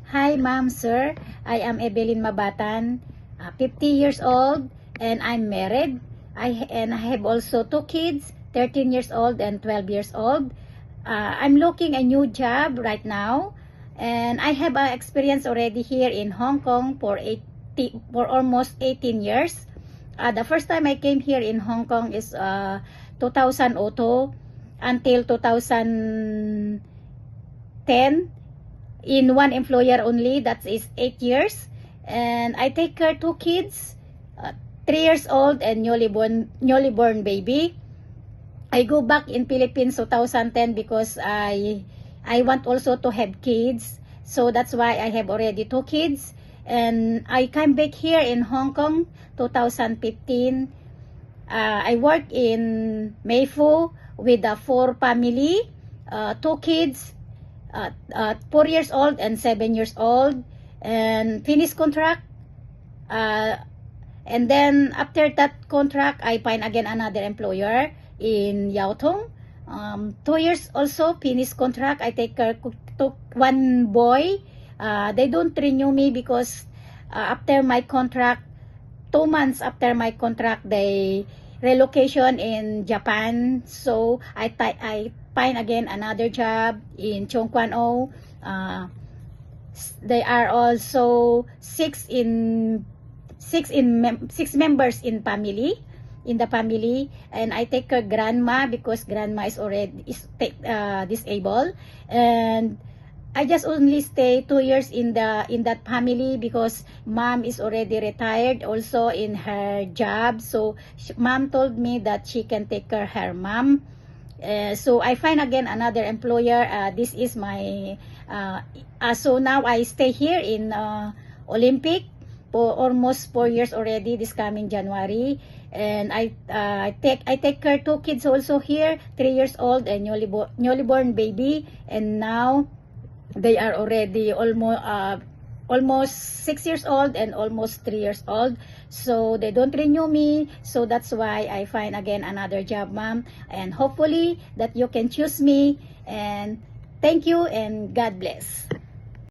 Hi, ma'am, sir. I am Evelyn Mabatan, 50 years old, and I'm married. I have also two kids, 13 years old and 12 years old. I'm looking a new job right now, and I have experience already here in Hong Kong for almost 18 years. The first time I came here in Hong Kong is 2002 until 2010 in one employer only. That is 8 years, and I take care two kids, 3 years old and newly born baby. I go back in Philippines 2010 because I want also to have kids, so that's why I have already two kids, and I came back here in Hong Kong 2015. I work in Mayfu with a four family, two kids, 4 years old and 7 years old, and finish contract. And then after that contract, I find again another employer in Yaotong. 2 years also finish contract. I take care to one boy. They don't renew me because after my contract, 2 months after my contract, they relocation in Japan. So I find again another job in Chongquan-o. They are also six members in the family, and I take care grandma because grandma is already disabled, and I just only stay 2 years in that family because mom is already retired also in her job. So mom told me that she can take care her mom. So I find again another employer. This is my so now I stay here in Olympic for almost 4 years already this coming January, and I take care two kids also here, 3 years old and newly born baby, and now they are already almost 6 years old and almost 3 years old. So they don't renew me, so that's why I find again another job, ma'am, and hopefully that you can choose me. And thank you and God bless.